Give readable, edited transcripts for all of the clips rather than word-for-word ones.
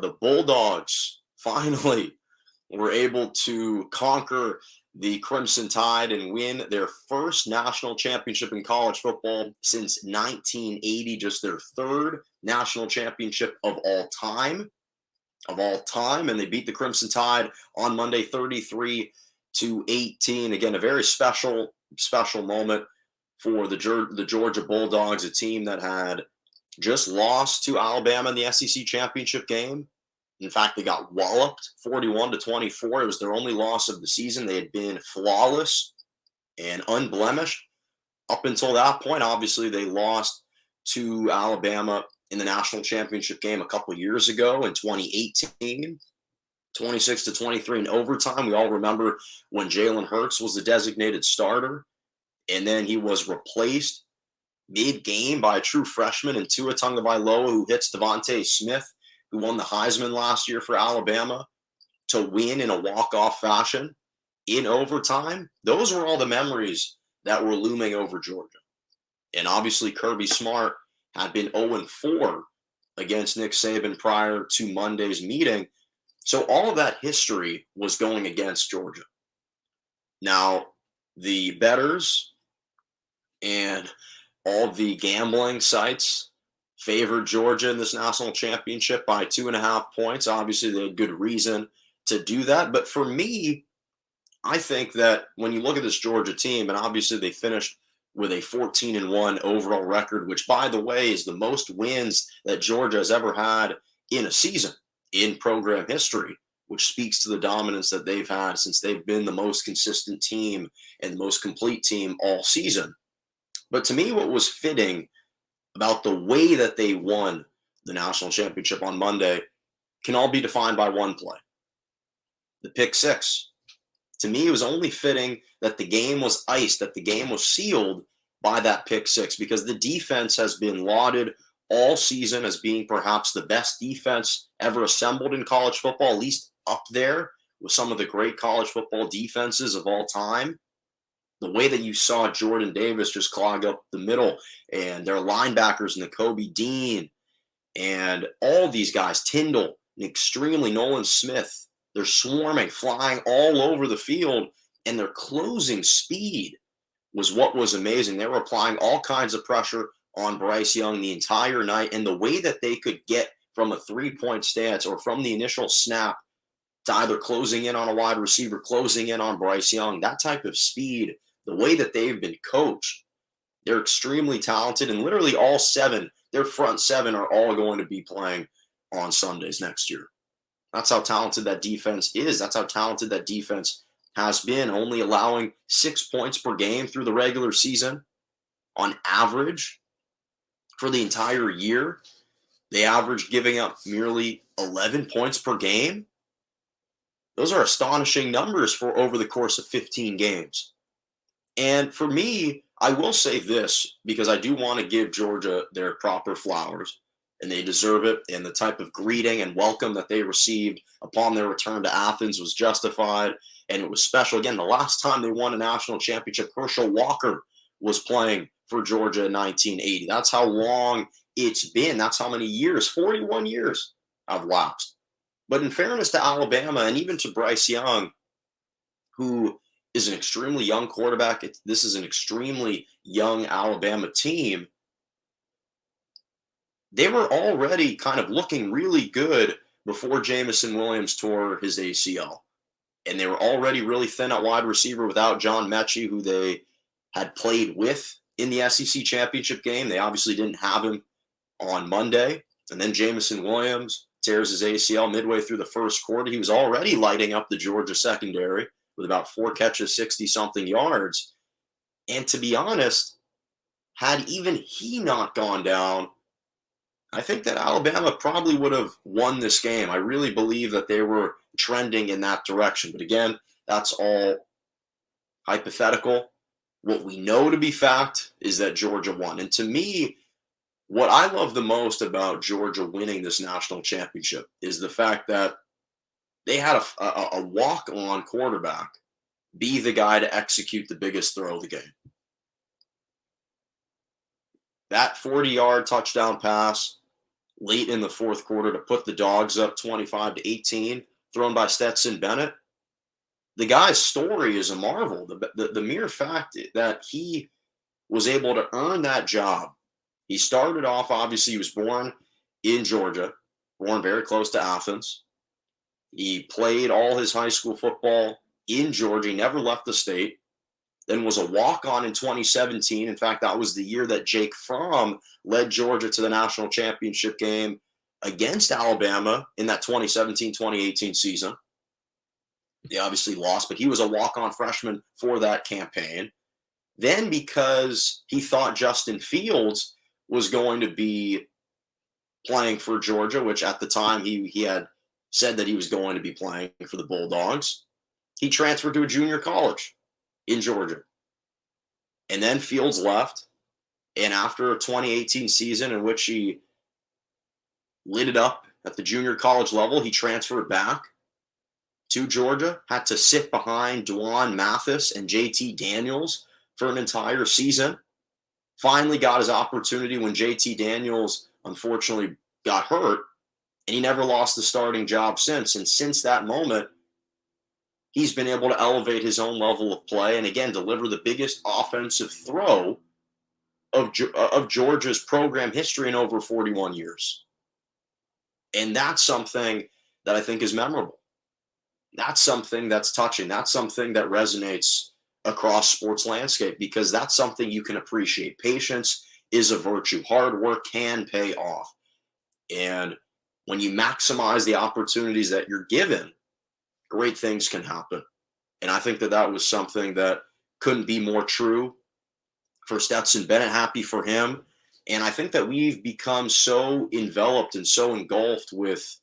the Bulldogs finally were able to conquer the Crimson Tide and win their first national championship in college football since 1980, just their third national championship of all time. And they beat the Crimson Tide on Monday 33-18. Again, a very special moment for the Georgia Bulldogs, a team that had just lost to Alabama in the SEC championship game. In fact, they got walloped 41-24. It was their only loss of the season. They had been flawless and unblemished up until that point. Obviously, they lost to Alabama in the national championship game a couple years ago in 2018, 26-23 in overtime. We all remember when Jalen Hurts was the designated starter, and then he was replaced mid-game by a true freshman in Tua Tagovailoa, who hits Devontae Smith, who won the Heisman last year for Alabama, to win in a walk-off fashion in overtime. Those were all the memories that were looming over Georgia. And obviously, Kirby Smart had been 0-4 against Nick Saban prior to Monday's meeting. So all of that history was going against Georgia. Now, the bettors and all the gambling sites favored Georgia in this national championship by 2.5 points. Obviously, they had good reason to do that. But for me, I think that when you look at this Georgia team, and obviously they finished with a 14-1 overall record, which, by the way, is the most wins that Georgia has ever had in a season in program history, which speaks to the dominance that they've had since they've been the most consistent team and the most complete team all season. But to me, what was fitting about the way that they won the national championship on Monday can all be defined by one play: the pick six. To me, it was only fitting that the game was iced, that the game was sealed by that pick six, because the defense has been lauded all season as being perhaps the best defense ever assembled in college football, at least up there with some of the great college football defenses of all time. The way that you saw Jordan Davis just clog up the middle, and their linebackers, Nakobe Dean, and all these guys, Tyndall, and extremely Nolan Smith, they're swarming, flying all over the field, and their closing speed was what was amazing. They were applying all kinds of pressure on Bryce Young the entire night, and the way that they could get from a three-point stance or from the initial snap to either closing in on a wide receiver, closing in on Bryce Young, that type of speed, the way that they've been coached, they're extremely talented, and literally all seven, their front seven, are all going to be playing on Sundays next year. That's how talented that defense is. That's how talented that defense has been, only allowing 6 points per game through the regular season. On average, for the entire year, they averaged giving up merely 11 points per game. Those are astonishing numbers for over the course of 15 games. And for me, I will say this, because I do want to give Georgia their proper flowers, and they deserve it, and the type of greeting and welcome that they received upon their return to Athens was justified, and it was special. Again, the last time they won a national championship, Herschel Walker was playing for Georgia in 1980. That's how long it's been. That's how many years, 41 years have lapsed. But in fairness to Alabama, and even to Bryce Young, who is an extremely young quarterback, this is an extremely young Alabama team, they were already kind of looking really good before Jamison Williams tore his ACL. And they were already really thin at wide receiver without John Mechie, who they had played with in the SEC championship game. They obviously didn't have him on Monday. And then Jamison Williams tears his ACL midway through the first quarter. He was already lighting up the Georgia secondary with about 4 catches, 60-something yards. And to be honest, had even he not gone down, I think that Alabama probably would have won this game. I really believe that they were trending in that direction. But again, that's all hypothetical. What we know to be fact is that Georgia won. And to me, what I love the most about Georgia winning this national championship is the fact that they had a walk-on quarterback be the guy to execute the biggest throw of the game. That 40-yard touchdown pass late in the fourth quarter to put the Dogs up 25-18, thrown by Stetson Bennett. The guy's story is a marvel. The mere fact that he was able to earn that job. He started off, obviously, he was born in Georgia, born very close to Athens. He played all his high school football in Georgia. He never left the state. Then was a walk-on in 2017. In fact, that was the year that Jake Fromm led Georgia to the national championship game against Alabama in that 2017-2018 season. They obviously lost, but he was a walk-on freshman for that campaign. Then, because he thought Justin Fields was going to be playing for Georgia, which at the time he had said that he was going to be playing for the Bulldogs, he transferred to a junior college in Georgia. And then Fields left. And after a 2018 season in which he lit it up at the junior college level, he transferred back to Georgia, had to sit behind Dwan Mathis and JT Daniels for an entire season. Finally got his opportunity when JT Daniels unfortunately got hurt, and he never lost the starting job since. And since that moment, he's been able to elevate his own level of play and, again, deliver the biggest offensive throw of Georgia's program history in over 41 years. And that's something that I think is memorable. That's something that's touching. That's something that resonates across sports landscape, because that's something you can appreciate. Patience is a virtue. Hard work can pay off. And when you maximize the opportunities that you're given, great things can happen. And I think that that was something that couldn't be more true for Stetson Bennett. Happy for him. And I think that we've become so enveloped and so engulfed with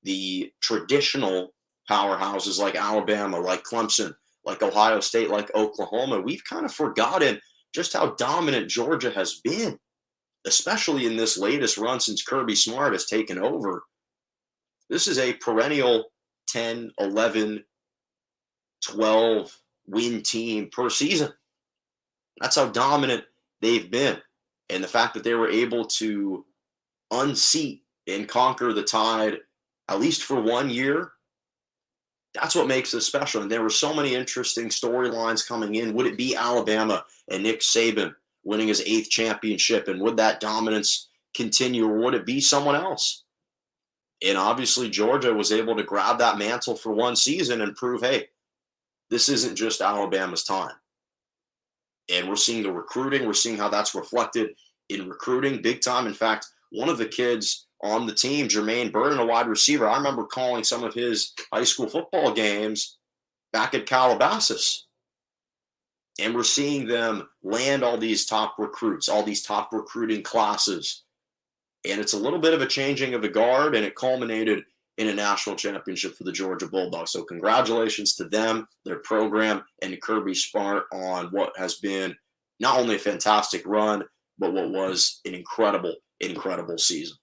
the traditional powerhouses like Alabama, like Clemson, like Ohio State, like Oklahoma. We've kind of forgotten just how dominant Georgia has been, especially in this latest run since Kirby Smart has taken over. This is a perennial 10, 11, 12 win team per season. That's how dominant they've been. And the fact that they were able to unseat and conquer the Tide, at least for 1 year, that's what makes this special. And there were so many interesting storylines coming in. Would it be Alabama and Nick Saban winning his 8th championship? And would that dominance continue, or would it be someone else? And obviously Georgia was able to grab that mantle for one season and prove, hey, this isn't just Alabama's time. And we're seeing the recruiting. We're seeing how that's reflected in recruiting big time. In fact, one of the kids on the team, Jermaine Burton, a wide receiver, I remember calling some of his high school football games back at Calabasas. And we're seeing them land all these top recruits, all these top recruiting classes. And it's a little bit of a changing of the guard, and it culminated in a national championship for the Georgia Bulldogs. So congratulations to them, their program, and to Kirby Smart on what has been not only a fantastic run, but what was an incredible season.